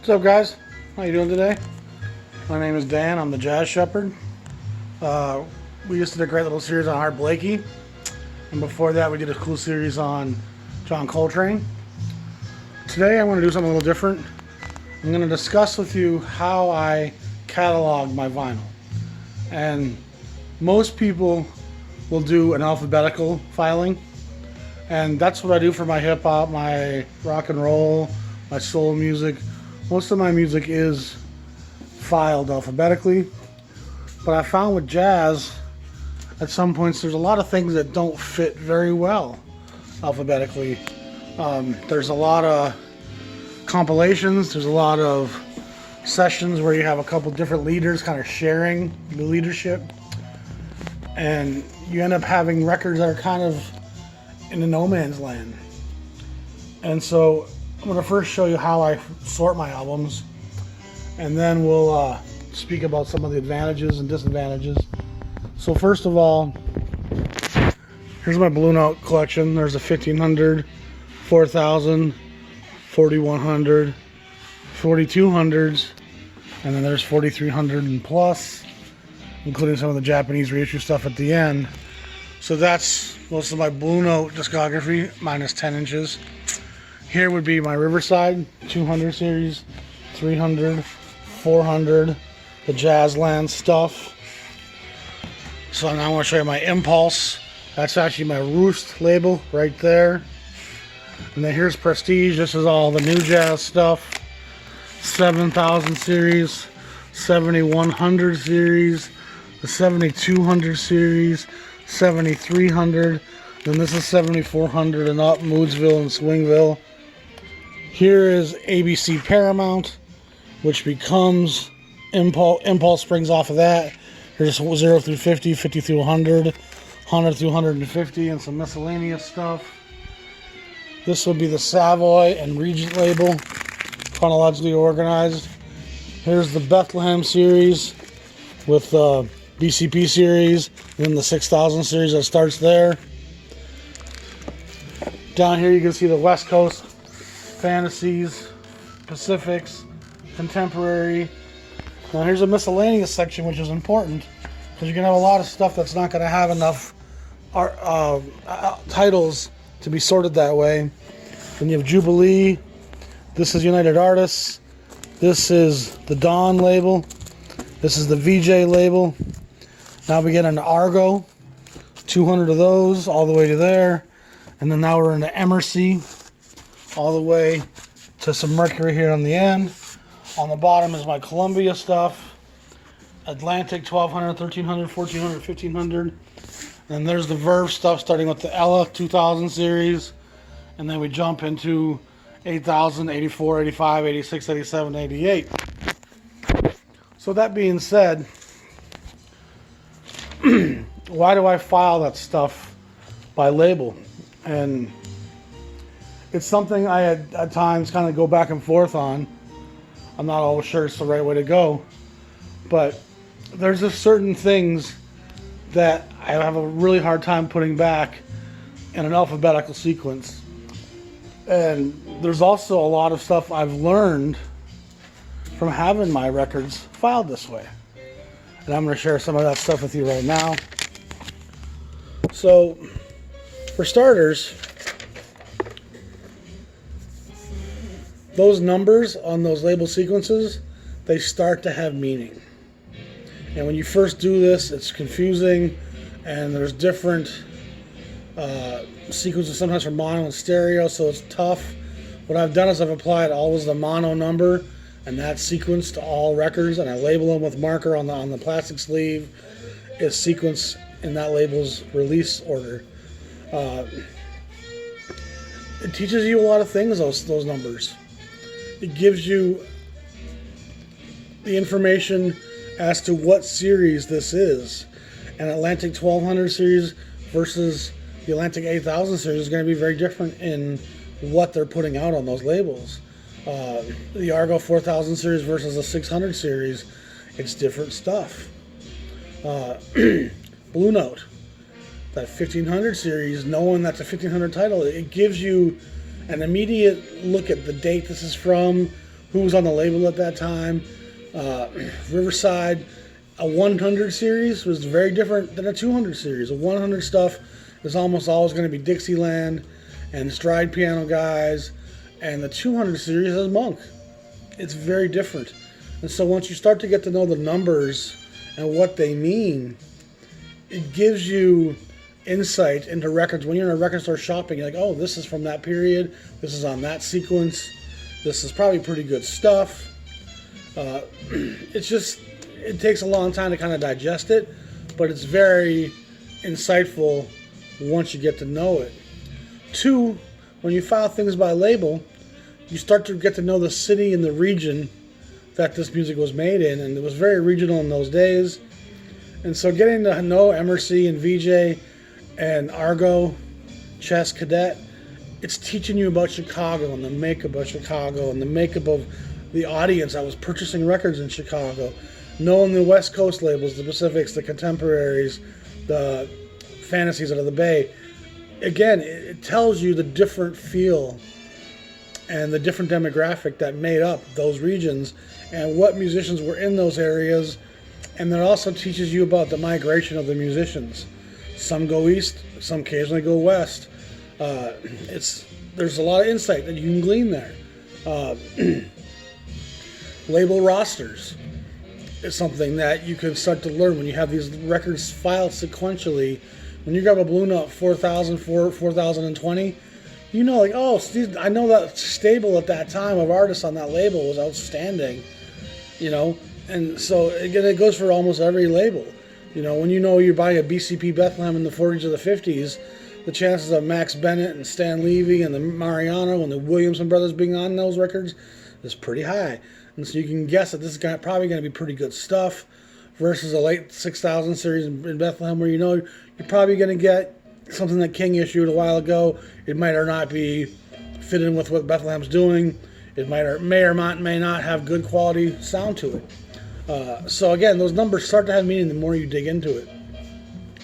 What's up, guys? How you doing today? My name is Dan. I'm the Jazz Shepherd. We just did a great little series on Art Blakey, and before that we did a cool series on John Coltrane. Today I want to do something a little different. I'm going to discuss with you how I catalog my vinyl. And most people will do an alphabetical filing, and that's what I do for my hip hop, my rock and roll, my soul music. Most of my music is filed alphabetically, but I found with jazz, at some points there's a lot of things that don't fit very well alphabetically. There's a lot of compilations, there's a lot of sessions where you have a couple different leaders kind of sharing the leadership, and you end up having records that are kind of in the no man's land. And so I'm going to first show you how I sort my albums, and then we'll speak about some of the advantages and disadvantages. So first of all, here's my Blue Note collection. There's a 1500, 4000, 4100, 4200s, and then there's 4300 and plus, including some of the Japanese reissue stuff at the end. So that's most of my Blue Note discography, minus 10 inches. Here would be my Riverside 200 series, 300, 400, the Jazzland stuff. So now I want to show you my Impulse. That's actually my Roost label right there. And then here's Prestige. This is all the new jazz stuff. 7000 series, 7100 series, the 7200 series, 7300. Then this is 7400 and up, Moodsville and Swingville. Here is ABC Paramount, which becomes Impulse. Impulse springs off of that. Here's 0 through 50, 50 through 100, 100 through 150, and some miscellaneous stuff. This would be the Savoy and Regent label, chronologically organized. Here's the Bethlehem series with BCP series, and then the 6000 series that starts there. Down here you can see the West Coast Fantasies, Pacifics, Contemporary. Now here's a miscellaneous section, which is important because you can have a lot of stuff that's not going to have enough titles to be sorted that way. Then you have Jubilee. This is United Artists. This is the Dawn label. This is the VJ label. Now we get into Argo, 200 of those all the way to there. And then now we're into Emercy, all the way to some Mercury here on the end. On the bottom is my Columbia stuff. Atlantic 1200, 1300, 1400, 1500. And there's the Verve stuff starting with the Ella 2000 series. And then we jump into 8000, 84, 85, 86, 87, 88. So that being said, why do I file that stuff by label? And it's something I had at times kind of go back and forth on. I'm not always sure it's the right way to go, but there's just certain things that I have a really hard time putting back in an alphabetical sequence. And there's also a lot of stuff I've learned from having my records filed this way. And I'm going to share some of that stuff with you right now. So, for starters, those numbers on those label sequences, they start to have meaning. And when you first do this, it's confusing, and there's different sequences sometimes for mono and stereo, so it's tough. What I've done is I've applied always the mono number and that sequence to all records, and I label them with marker on the plastic sleeve. It's sequence in that label's release order. It teaches you a lot of things, those numbers. It gives you the information as to what series this is. An Atlantic 1200 series versus the Atlantic 8000 series is going to be very different in what they're putting out on those labels. The Argo 4000 series versus the 600 series, it's different stuff. Blue Note, that 1500 series, knowing that's a 1500 title, it gives you an immediate look at the date this is from, who was on the label at that time. Riverside, a 100 series was very different than a 200 series. A 100 stuff is almost always going to be Dixieland and stride piano guys, and the 200 series is Monk. It's very different. And so once you start to get to know the numbers and what they mean, it gives you insight into records. When you're in a record store shopping, you're like, oh, this is from that period, this is on that sequence, this is probably pretty good stuff. It takes a long time to kind of digest it, but it's very insightful once you get to know it. 2, when you file things by label, you start to get to know the city and the region that this music was made in, and it was very regional in those days. And so getting to know MRC and VJ and Argo, Chess Cadet, it's teaching you about Chicago and the makeup of Chicago and the makeup of the audience that was purchasing records in Chicago, knowing the West Coast labels, the Pacifics, the Contemporaries, the Fantasies out of the Bay. Again, it tells you the different feel and the different demographic that made up those regions and what musicians were in those areas. And it also teaches you about the migration of the musicians. Some go east, some occasionally go west. There's a lot of insight that you can glean there. Label rosters is something that you can start to learn when you have these records filed sequentially. When you grab a Blue Note 4020, you know, like, oh, I know that stable at that time of artists on that label was outstanding, you know. And so again, it goes for almost every label. You know, when you know you're buying a BCP Bethlehem in the 40s or the 50s, the chances of Max Bennett and Stan Levy and the Mariano and the Williamson brothers being on those records is pretty high. And so you can guess that this is probably going to be pretty good stuff versus a late 6000 series in Bethlehem where you know you're probably going to get something that King issued a while ago. It might or not be fit in with what Bethlehem's doing. It may or may not have good quality sound to it. So again, those numbers start to have meaning the more you dig into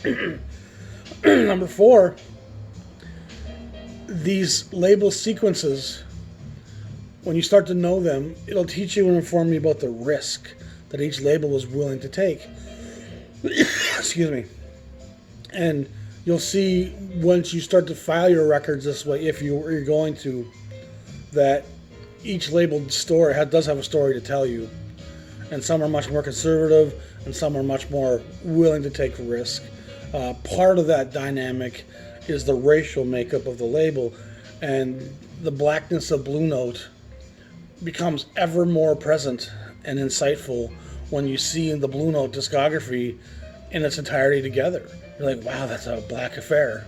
it. Number 4, these label sequences, when you start to know them, it'll teach you and inform you about the risk that each label was willing to take. Excuse me. And you'll see once you start to file your records this way, if you're going to, that each labeled story does have a story to tell you. And some are much more conservative, and some are much more willing to take risk. Part of that dynamic is the racial makeup of the label, and the blackness of Blue Note becomes ever more present and insightful when you see the Blue Note discography in its entirety together. You're like, wow, that's a black affair.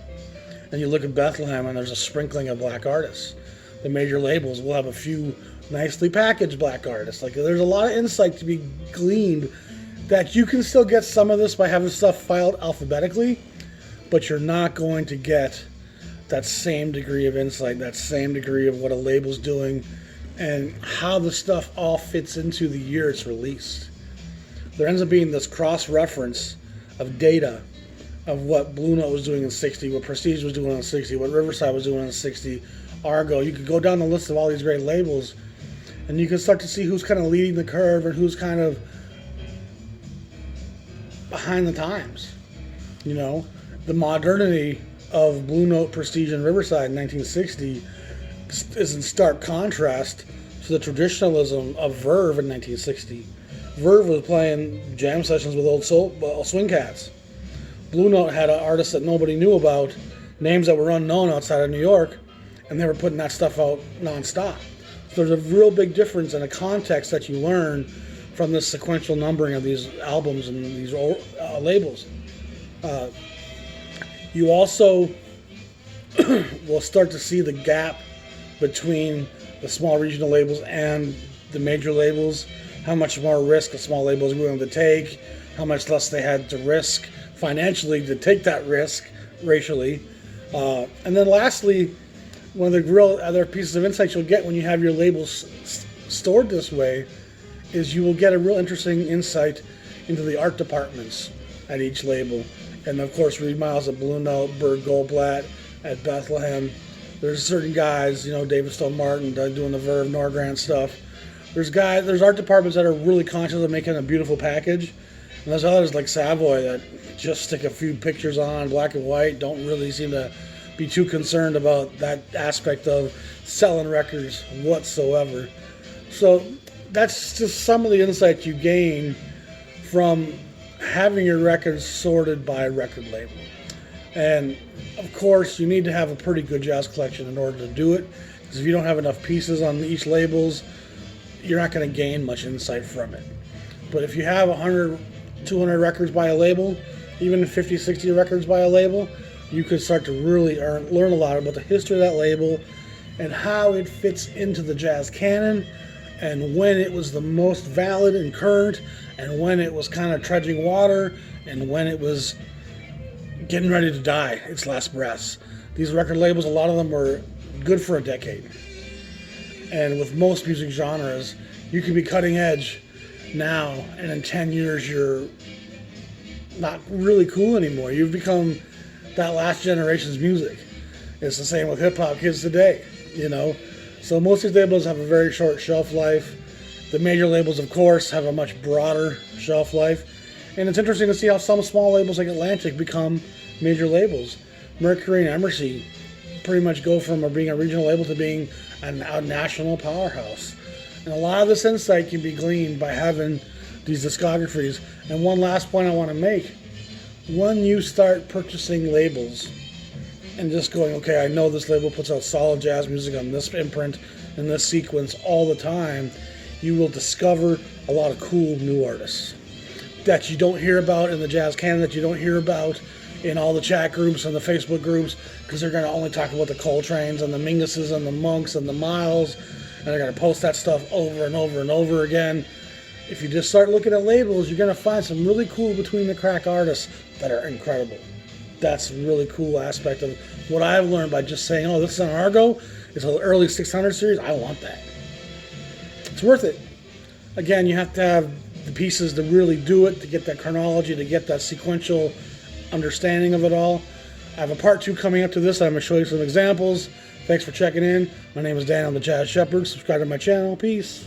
And you look at Bethlehem, and there's a sprinkling of black artists. The major labels will have a few nicely packaged black artists. Like, there's a lot of insight to be gleaned that you can still get some of this by having stuff filed alphabetically, but you're not going to get that same degree of insight, that same degree of what a label's doing and how the stuff all fits into the year it's released. There ends up being this cross-reference of data of what Blue Note was doing in 60, what Prestige was doing in 60, what Riverside was doing in 60, Argo. You could go down the list of all these great labels, and you can start to see who's kind of leading the curve and who's kind of behind the times. You know, the modernity of Blue Note, Prestige, and Riverside in 1960 is in stark contrast to the traditionalism of Verve in 1960. Verve was playing jam sessions with old swing cats. Blue Note had artists that nobody knew about, names that were unknown outside of New York, and they were putting that stuff out nonstop. So there's a real big difference in the context that you learn from this sequential numbering of these albums and these labels. You also will start to see the gap between the small regional labels and the major labels, how much more risk a small label is willing to take, how much less they had to risk financially to take that risk racially. And then lastly, one of the real other pieces of insight you'll get when you have your labels stored this way is you will get a real interesting insight into the art departments at each label. And of course, Reed Miles at Blue Note, Bert Goldblatt at Bethlehem. There's certain guys, you know, David Stone Martin doing the Verve Norgrant stuff. There's art departments that are really conscious of making a beautiful package, and there's others like Savoy that just stick a few pictures on black and white, don't really seem to be too concerned about that aspect of selling records whatsoever. So that's just some of the insight you gain from having your records sorted by record label. And of course, you need to have a pretty good jazz collection in order to do it, because if you don't have enough pieces on each labels, you're not going to gain much insight from it. But if you have 100, 200 records by a label, even 50, 60 records by a label, you could start to really learn a lot about the history of that label and how it fits into the jazz canon, and when it was the most valid and current, and when it was kind of trudging water, and when it was getting ready to die, its last breaths. These record labels, a lot of them were good for a decade. And with most music genres, you can be cutting edge now, and in 10 years you're not really cool anymore. You've become that last generation's music. It's the same with hip-hop kids today, you know. So most of these labels have a very short shelf life. The major labels, of course, have a much broader shelf life. And it's interesting to see how some small labels like Atlantic become major labels. Mercury and Emercy pretty much go from being a regional label to being a national powerhouse. And a lot of this insight can be gleaned by having these discographies. And one last point I want to make. When you start purchasing labels and just going, okay, I know this label puts out solid jazz music on this imprint and this sequence all the time, you will discover a lot of cool new artists that you don't hear about in the jazz canon, that you don't hear about in all the chat groups and the Facebook groups, because they're going to only talk about the Coltranes and the Minguses and the Monks and the Miles, and they're going to post that stuff over and over and over again. If you just start looking at labels, you're going to find some really cool between the crack artists that are incredible. That's a really cool aspect of what I've learned by just saying, oh, this is an Argo, it's an early 600 series, I want that. It's worth it. Again, you have to have the pieces to really do it, to get that chronology, to get that sequential understanding of it all. I have a part 2 coming up to this. I'm going to show you some examples. Thanks for checking in. My name is Dan. I'm the Jazz Shepherd. Subscribe to my channel. Peace.